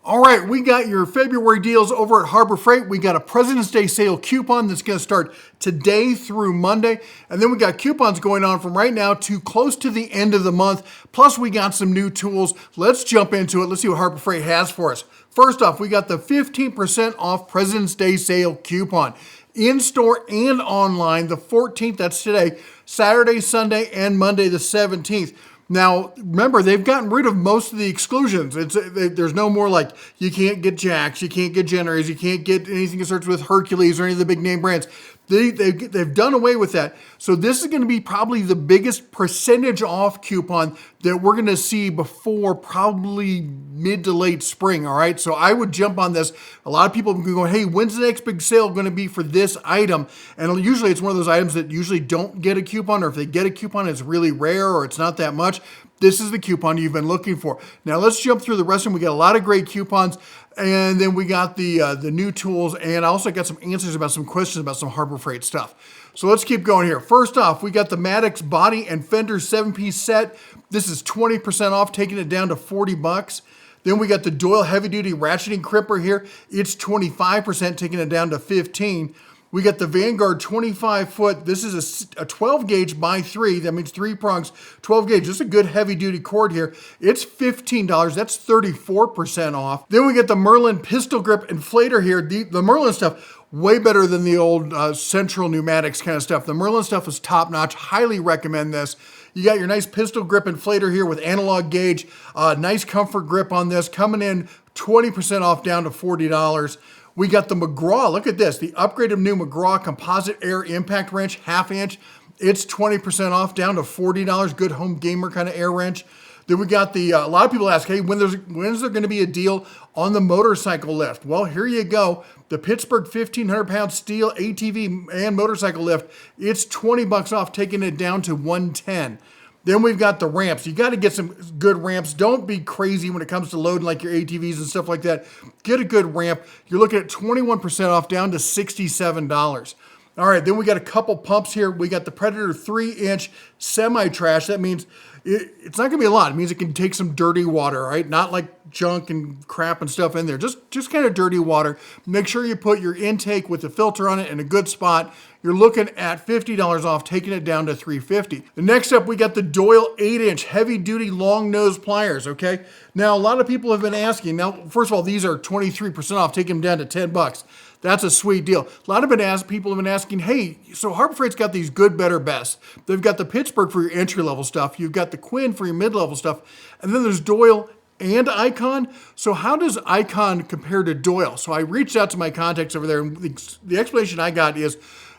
All right, we got your February deals over at Harbor Freight. We got a President's Day sale coupon that's going to start today through Monday. And then we got coupons going on from right now to close to the end of the month. Plus, we got some new tools. Let's jump into it. Let's see what Harbor Freight has for us. First off, we got the 15% off President's Day sale coupon. In-store and online, the 14th, that's today, Saturday, Sunday, and Monday, the 17th. Now, remember, they've gotten rid of most of the exclusions. There's no more like, you can't get Jacks, you can't get Generators, you can't get anything that starts with Hercules or any of the big name brands. They've done away with that. So this is going to be probably the biggest percentage off coupon that we're going to see before probably mid to late spring, all right? So I would jump on this. A lot of people are going, hey, when's the next big sale going to be for this item? And usually it's one of those items that usually don't get a coupon, or if they get a coupon, it's really rare or it's not that much. This is the coupon you've been looking for. Now let's jump through the rest of them. We got a lot of great coupons, and then we got the new tools, and I also got some answers about some questions about some Harbor Freight stuff. So let's keep going here. First off, we got the Maddox Body and Fender 7-piece set. This is 20% off, taking it down to $40. Then we got the Doyle Heavy Duty Ratcheting Crimper here. It's 25%, taking it down to $15. We got the Vanguard 25 foot. This is a 12 gauge by 3. That means 3 prongs, 12 gauge. This is a good heavy duty cord here. It's $15. That's 34% off. Then we get the Merlin pistol grip inflator here. The Merlin stuff, way better than the old Central Pneumatics kind of stuff. The Merlin stuff is top notch. Highly recommend this. You got your nice pistol grip inflator here with analog gauge. Nice comfort grip on this. Coming in 20% off, down to $40. We got the McGraw, look at this, the upgraded new McGraw composite air impact wrench, 1/2 inch. It's 20% off, down to $40, good home gamer kind of air wrench. Then we got the, a lot of people ask, hey, when is there gonna be a deal on the motorcycle lift? Well, here you go. The Pittsburgh 1,500 pound steel ATV and motorcycle lift, it's $20 off, taking it down to $110. Then we've got the ramps. You got to get some good ramps. Don't be crazy when it comes to loading like your ATVs and stuff like that. Get a good ramp. You're looking at 21% off, down to $67. All right, then we got a couple pumps here. We got the Predator 3-inch semi-trash. That means it's not going to be a lot. It means it can take some dirty water, right? Not like junk and crap and stuff in there. Just kind of dirty water. Make sure you put your intake with the filter on it in a good spot. You're looking at $50 off, taking it down to $350. The next up, we got the Doyle 8-inch heavy-duty long-nose pliers, okay? Now, a lot of people have been asking. Now, first of all, these are 23% off, taking them down to $10. That's a sweet deal. A lot of people have been asking, hey, so Harbor Freight's got these good, better, best. They've got the Pittsburgh for your entry-level stuff. You've got the Quinn for your mid-level stuff. And then there's Doyle and Icon. So how does Icon compare to Doyle? So I reached out to my contacts over there, and the explanation I got is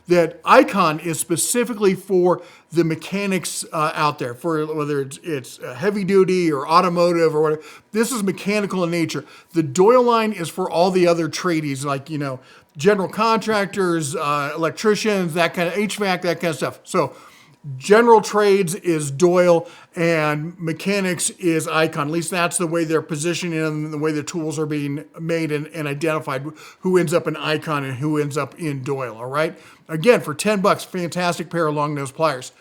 that Icon is specifically for the mechanics out there, for whether it's heavy duty or automotive or whatever. This is mechanical in nature. The Doyle line is for all the other tradies, like, general contractors, electricians, that kind of HVAC, that kind of stuff. So general trades is Doyle and mechanics is Icon. At least that's the way they're positioning and the way the tools are being made and identified, who ends up in Icon and who ends up in Doyle, all right? Again, for $10, fantastic pair of long nose pliers.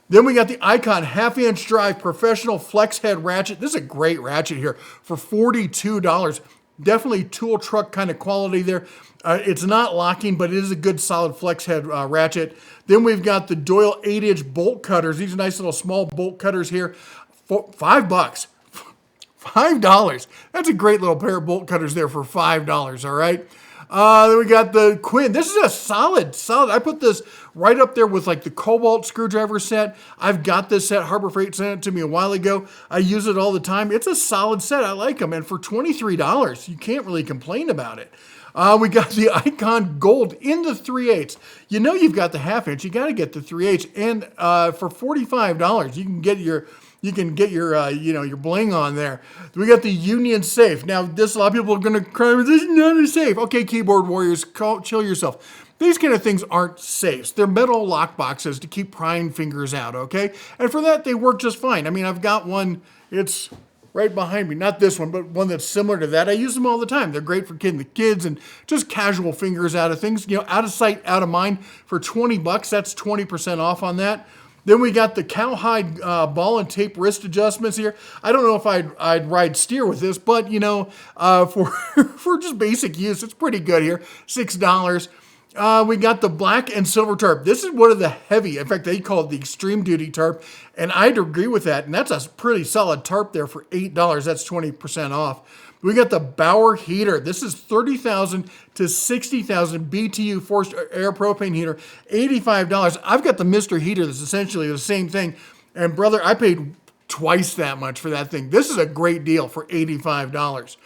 Then we got the Icon 1/2 inch drive professional flex head ratchet. This is a great ratchet here for $42. Definitely tool truck kind of quality there. It's not locking, but it is a good solid flex head ratchet. Then we've got the Doyle 8-inch bolt cutters. These are nice little small bolt cutters here. $5. $5. That's a great little pair of bolt cutters there for $5, all right? Then we got the Quinn. This is a solid. I put this right up there with like the Cobalt screwdriver set. I've got this set. Harbor Freight sent it to me a while ago. I use it all the time. It's a solid set. I like them. And for $23, you can't really complain about it. We got the Icon Gold in the 3/8. You've got the 1/2 inch. You got to get the 3/8. And for $45, you can get your your bling on there. We got the Union safe. Now, a lot of people are going to cry, this is not a safe. Okay, keyboard warriors, chill yourself. These kind of things aren't safes. They're metal lock boxes to keep prying fingers out, okay? And for that, they work just fine. I mean, I've got one, it's right behind me. Not this one, but one that's similar to that. I use them all the time. They're great for the kids and just casual fingers out of things. Out of sight, out of mind. For $20, that's 20% off on that. Then we got the cowhide ball and tape wrist adjustments here. I don't know if I'd ride steer with this, but for for just basic use, it's pretty good here. $6. We got the black and silver tarp. This is one of the heavy. In fact, they call it the extreme duty tarp, and I'd agree with that. And that's a pretty solid tarp there for $8. That's 20% off. We got the Bauer heater. This is 30,000 to 60,000 BTU forced air propane heater, $85. I've got the Mr. Heater that's essentially the same thing. And brother, I paid twice that much for that thing. This is a great deal for $85.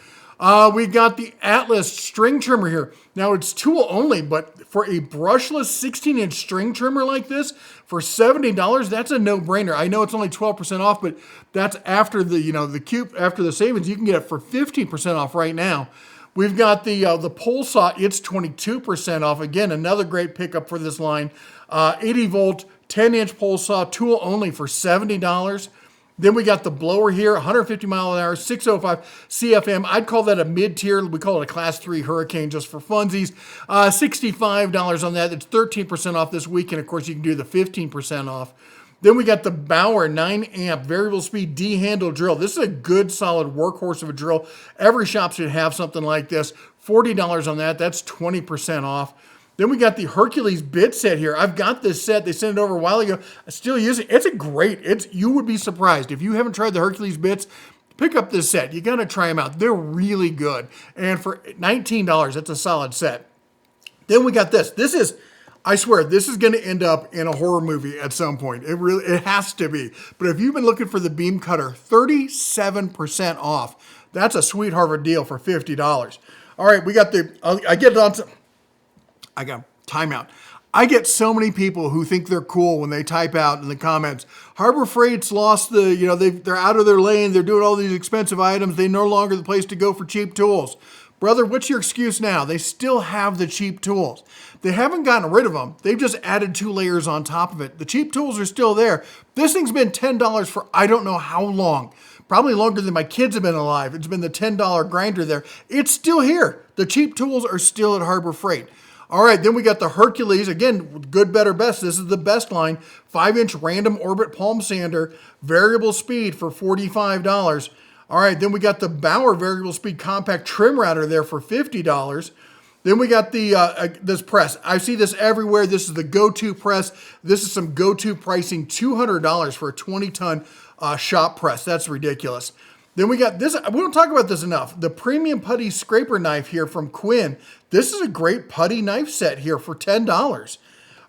We got the Atlas string trimmer here. Now it's tool only, but for a brushless 16-inch string trimmer like this, for $70, that's a no-brainer. I know it's only 12% off, but that's after after the savings. You can get it for 15% off right now. We've got the pole saw. It's 22% off. Again, another great pickup for this line. 80-volt, 10-inch pole saw, tool only for $70. Then we got the blower here, 150 mile an hour, 605 CFM. I'd call that a mid-tier. We call it a class 3 Hurricane just for funsies. $65 on that. It's 13% off this week. And of course, you can do the 15% off. Then we got the Bauer 9-amp variable speed D-handle drill. This is a good, solid workhorse of a drill. Every shop should have something like this. $40 on that. That's 20% off. Then we got the Hercules bit set here. I've got this set. They sent it over a while ago. I still use it. You would be surprised. If you haven't tried the Hercules bits, pick up this set. You got to try them out. They're really good. And for $19, that's a solid set. Then we got this. I swear, this is going to end up in a horror movie at some point. It has to be. But if you've been looking for the beam cutter, 37% off. That's a sweetheart of a deal for $50. All right, we got I got timeout. I get so many people who think they're cool when they type out in the comments, Harbor Freight's lost they're out of their lane. They're doing all these expensive items. They're no longer the place to go for cheap tools. Brother, what's your excuse now? They still have the cheap tools. They haven't gotten rid of them. They've just added 2 layers on top of it. The cheap tools are still there. This thing's been $10 for I don't know how long. Probably longer than my kids have been alive. It's been the $10 grinder there. It's still here. The cheap tools are still at Harbor Freight. All right, then we got the Hercules. Again, good, better, best. This is the best line. 5-inch random orbit palm sander, variable speed for $45. All right, then we got the Bauer variable speed compact trim router there for $50. Then we got this press. I see this everywhere. This is the go-to press. This is some go-to pricing, $200 for a 20-ton shop press. That's ridiculous. Then we got this. We don't talk about this enough. The premium putty scraper knife here from Quinn. This is a great putty knife set here for $10.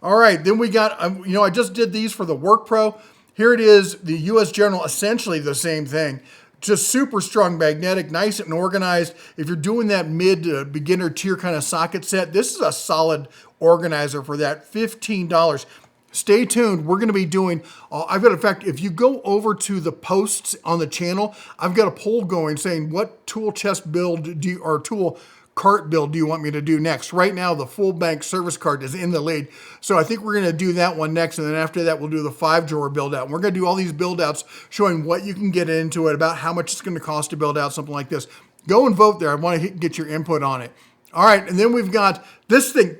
All right, then we got, I just did these for the Work Pro. Here it is, the US General, essentially the same thing. Just super strong magnetic, nice and organized. If you're doing that mid beginner tier kind of socket set, this is a solid organizer for that, $15. Stay tuned. We're going to be doing, in fact, if you go over to the posts on the channel, I've got a poll going saying what tool chest build or tool cart build do you want me to do next? Right now, the full bank service cart is in the lead. So I think we're going to do that one next. And then after that, we'll do the 5-drawer build out. And we're going to do all these build outs showing what you can get into it, about how much it's going to cost to build out something like this. Go and vote there. I want to get your input on it. All right. And then we've got this thing,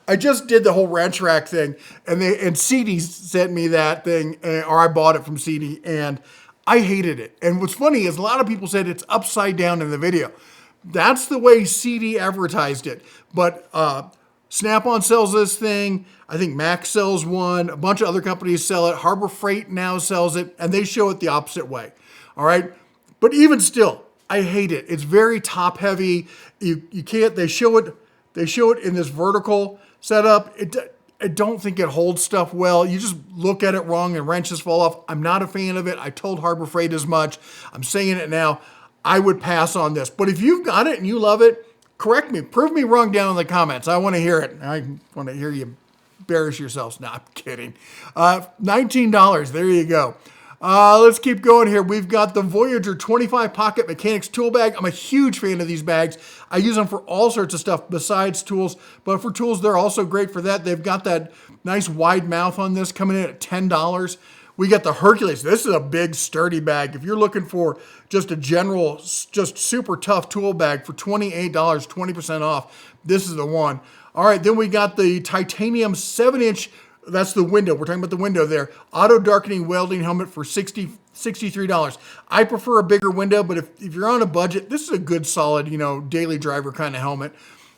I just did the whole wrench rack thing, and CD sent me that thing, or I bought it from CD, and I hated it. And what's funny is a lot of people said it's upside down in the video. That's the way CD advertised it. But Snap-on sells this thing. I think Mac sells one. A bunch of other companies sell it. Harbor Freight now sells it, and they show it the opposite way. All right? But even still, I hate it. It's very top heavy. You can't. They show it in this vertical setup. I don't think it holds stuff well. You just look at it wrong and wrenches fall off. I'm not a fan of it. I told Harbor Freight as much. I'm saying it now. I would pass on this. But if you've got it and you love it, correct me. Prove me wrong down in the comments. I want to hear it. I want to hear you embarrass yourselves. No, I'm kidding. $19. There you go. Let's keep going here. We've got the Voyager 25 Pocket Mechanics Tool Bag. I'm a huge fan of these bags. I use them for all sorts of stuff besides tools, but for tools, they're also great for that. They've got that nice wide mouth on this coming in at $10. We got the Hercules. This is a big, sturdy bag. If you're looking for just a general, just super tough tool bag for $28, 20% off, this is the one. All right, then we got the titanium 7-inch. That's the window. We're talking about the window there. Auto darkening welding helmet for $63. I prefer a bigger window, but if you're on a budget, this is a good, solid, daily driver kind of helmet.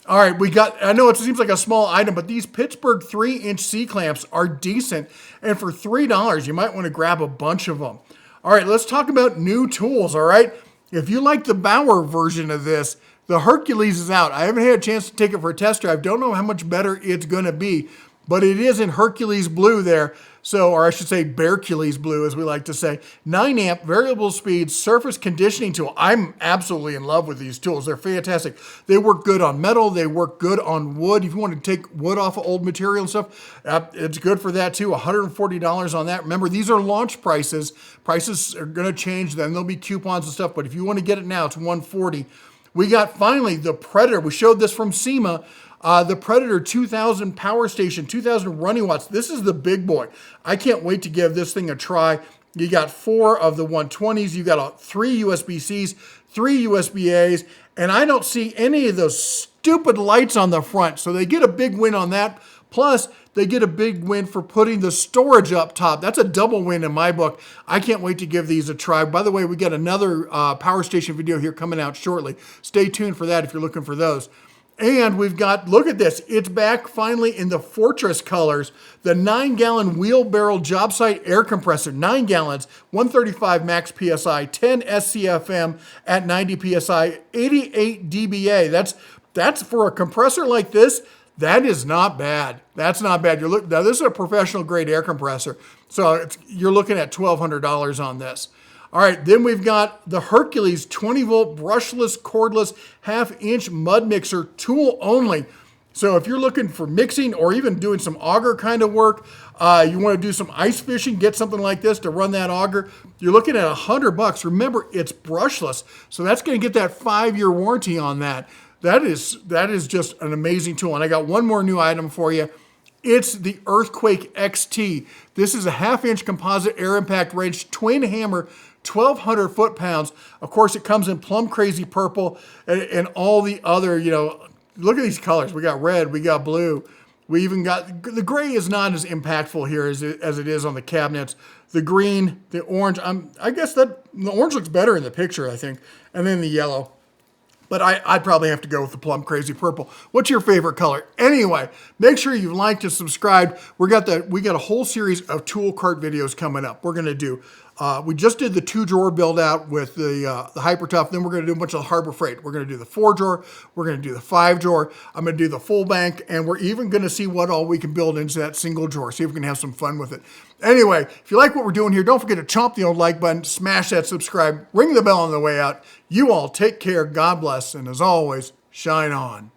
All right, I know it seems like a small item, but these Pittsburgh 3-inch C-clamps are decent. And for $3, you might want to grab a bunch of them. All right, let's talk about new tools, all right? If you like the Bauer version of this, the Hercules is out. I haven't had a chance to take it for a test drive. Don't know how much better it's going to be, but it is in Hercules blue there. So, or I should say Bearcules blue, as we like to say. 9-amp variable speed surface conditioning tool. I'm absolutely in love with these tools. They're fantastic. They work good on metal. They work good on wood. If you want to take wood off of old material and stuff, it's good for that too. $140 on that. Remember, these are launch prices. Prices are going to change. Then there'll be coupons and stuff. But if you want to get it now, it's $140. We got finally the Predator. We showed this from SEMA. The Predator 2000 power station, 2000 running watts. This is the big boy. I can't wait to give this thing a try. You got 4 of the 120s. You got 3 USB-Cs, 3 USB-As, and I don't see any of those stupid lights on the front. So they get a big win on that. Plus, they get a big win for putting the storage up top. That's a double win in my book. I can't wait to give these a try. By the way, we got another power station video here coming out shortly. Stay tuned for that if you're looking for those. And we've got, look at this, it's back finally in the Fortress colors, the 9-gallon wheelbarrow job site air compressor, 9 gallons, 135 max PSI, 10 SCFM at 90 PSI, 88 dBA. That's for a compressor like this, that is not bad. That's not bad. Now this is a professional grade air compressor, so you're looking at $1,200 on this. All right, then we've got the Hercules 20-volt brushless, cordless, half-inch mud mixer, tool only. So if you're looking for mixing or even doing some auger kind of work, you want to do some ice fishing, get something like this to run that auger, you're looking at $100. Remember, it's brushless, so that's going to get that 5-year warranty on that. That is just an amazing tool. And I got one more new item for you. It's the Earthquake XT. This is a half-inch composite air impact wrench, twin hammer, 1,200 foot-pounds. Of course, it comes in plum crazy purple and all the other, look at these colors. We got red, we got blue. We even got, the gray is not as impactful here as it is on the cabinets. The green, the orange, I guess that the orange looks better in the picture, I think. And then the yellow. But I'd probably have to go with the plum crazy purple. What's your favorite color? Anyway, make sure you like and subscribe. We got a whole series of tool cart videos coming up. We're gonna do, we just did the 2-drawer build out with the Hyper Tough. Then we're gonna do a bunch of Harbor Freight. We're gonna do the 4-drawer. We're gonna do the 5-drawer. I'm gonna do the full bank, and we're even gonna see what all we can build into that single drawer. See if we can have some fun with it. Anyway, if you like what we're doing here, don't forget to chomp the old like button, smash that subscribe, ring the bell on the way out. You all take care, God bless, and as always, shine on.